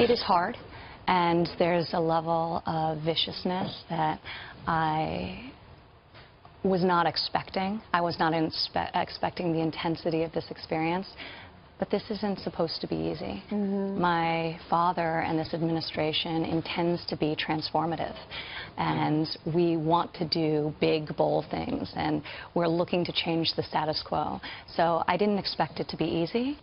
It is hard, and there's a level of viciousness that I was not expecting. I was not expecting the intensity of this experience. But this isn't supposed to be easy. My father and this administration intends to be transformative. And we want to do big, bold things. And we're looking to change the status quo. So I didn't expect it to be easy.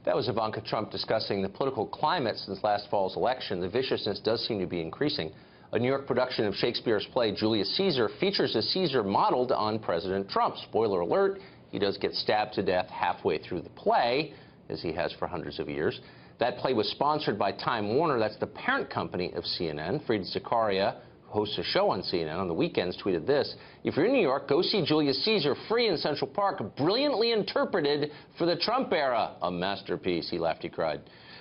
That was Ivanka Trump discussing the political climate since last fall's election. The viciousness does seem to be increasing. A New York production of Shakespeare's play Julius Caesar features a Caesar modeled on President Trump. Spoiler alert. He does get stabbed to death halfway through the play, as he has for hundreds of years. That play was sponsored by Time Warner. That's the parent company of CNN. Fareed Zakaria, who hosts a show on CNN on the weekends, tweeted this: "If you're in New York, go see Julius Caesar free in Central Park, brilliantly interpreted for the Trump era. A masterpiece." He laughed, he cried.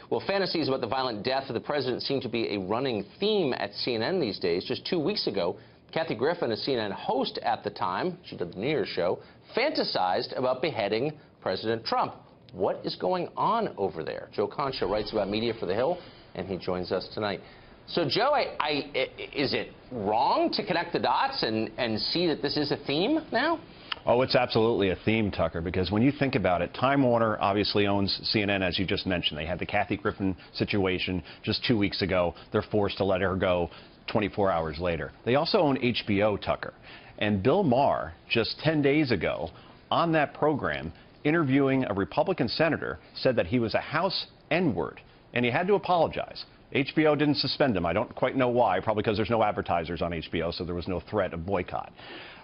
Well, fantasies about the violent death of the president seem to be a running theme at CNN these days. Just 2 weeks ago, Kathy Griffin, a CNN host at the time, she did the New Year's show, fantasized about beheading President Trump. What is going on over there? Joe Concha writes about media for The Hill, and he joins us tonight. So, Joe, is it wrong to connect the dots and see that this is a theme now? Oh, it's absolutely a theme, Tucker, because when you think about it, Time Warner obviously owns CNN, as you just mentioned. They had the Kathy Griffin situation just 2 weeks ago. They're forced to let her go 24 hours later. They also own HBO, Tucker. And Bill Maher, just 10 days ago, on that program, interviewing a Republican senator, said that he was a House N-word, and he had to apologize. HBO didn't suspend him. I don't quite know why, probably because there's no advertisers on HBO, so there was no threat of boycott.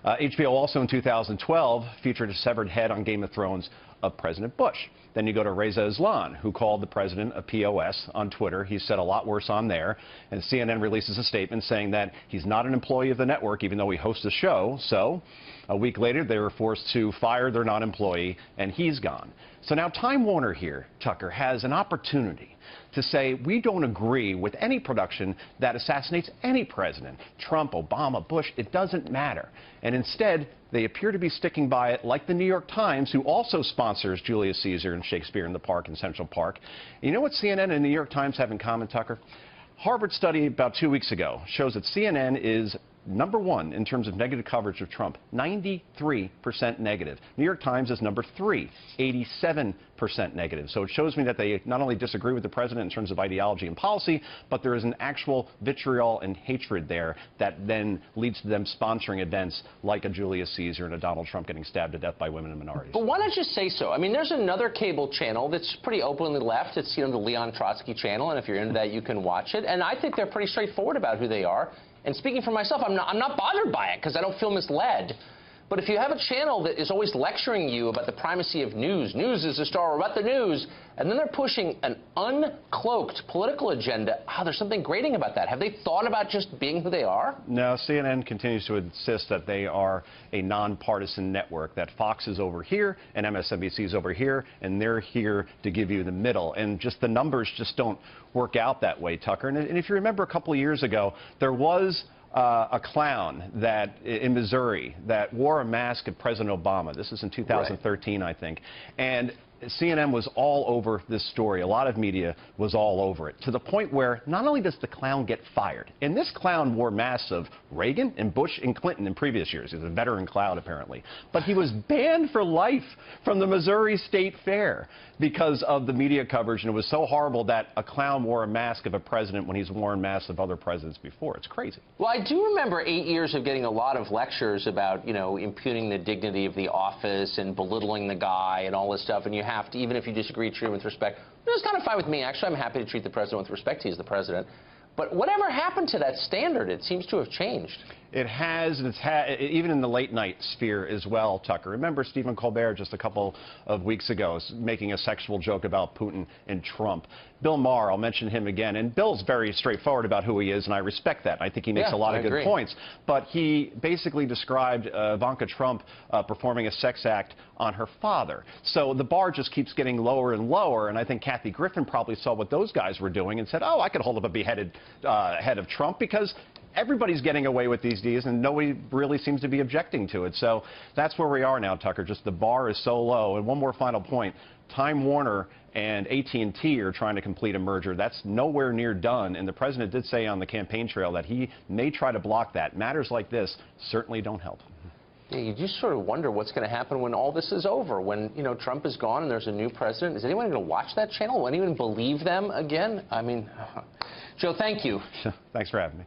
HBO also in 2012 featured a severed head on Game of Thrones of President Bush. Then you go to Reza Islan, who called the president a POS on Twitter. He said a lot worse on there. And CNN releases a statement saying that he's not an employee of the network, even though he hosts the show. So a week later, they were forced to fire their non-employee, and he's gone. So now Time Warner here, Tucker, has an opportunity to say we don't agree with any production that assassinates any president, Trump, Obama, Bush, it doesn't matter. And instead, they appear to be sticking by it, like the New York Times, who also sponsors Julius Caesar and Shakespeare in the Park in Central Park. And you know what CNN and the New York Times have in common, Tucker? Harvard study about 2 weeks ago shows that CNN is number one in terms of negative coverage of Trump, 93% negative. New York Times is number 3, 87% negative. So it shows me that they not only disagree with the president in terms of ideology and policy, but there is an actual vitriol and hatred there that then leads to them sponsoring events like a Julius Caesar and a Donald Trump getting stabbed to death by women and minorities. But why not just say so? I mean, there's another cable channel that's pretty openly left. It's, the Leon Trotsky channel, and if you're into that, you can watch it. And I think they're pretty straightforward about who they are. And speaking for myself, I'm not bothered by it because I don't feel misled. But if you have a channel that is always lecturing you about the primacy of news, news is the star, about the news, and then they're pushing an uncloaked political agenda, there's something grating about that. Have they thought about just being who they are? No, CNN continues to insist that they are a nonpartisan network, that Fox is over here and MSNBC is over here, and they're here to give you the middle. And just the numbers just don't work out that way, Tucker. And if you remember a couple of years ago, there was a clown that in Missouri that wore a mask of President Obama. This is in 2013, right. I think. And CNN was all over this story. A lot of media was all over it, to the point where not only does the clown get fired, and this clown wore masks of Reagan and Bush and Clinton in previous years. He's a veteran clown, apparently. But he was banned for life from the Missouri State Fair because of the media coverage, and it was so horrible that a clown wore a mask of a president when he's worn masks of other presidents before. It's crazy. Well, I do remember 8 years of getting a lot of lectures about, impugning the dignity of the office and belittling the guy and all this stuff, and you have to, even if you disagree, treat him with respect. It's kind of fine with me. Actually, I'm happy to treat the president with respect. He's the president. But whatever happened to that standard? It seems to have changed. It has, and even in the late-night sphere as well, Tucker. Remember Stephen Colbert just a couple of weeks ago making a sexual joke about Putin and Trump. Bill Maher, I'll mention him again, and Bill's very straightforward about who he is, and I respect that. I think he makes a lot of good points. But he basically described Ivanka Trump performing a sex act on her father. So the bar just keeps getting lower and lower, and I think Kathy Griffin probably saw what those guys were doing and said, oh, I could hold up a beheaded head of Trump, because everybody's getting away with these deals, and nobody really seems to be objecting to it. So that's where we are now, Tucker. Just the bar is so low. And one more final point. Time Warner and AT&T are trying to complete a merger. That's nowhere near done, and the president did say on the campaign trail that he may try to block that. Matters like this certainly don't help. Yeah, you just sort of wonder what's going to happen when all this is over, when, you know, Trump is gone and there's a new president. Is anyone going to watch that channel? Will anyone believe them again? I mean, Joe, thank you. Thanks for having me.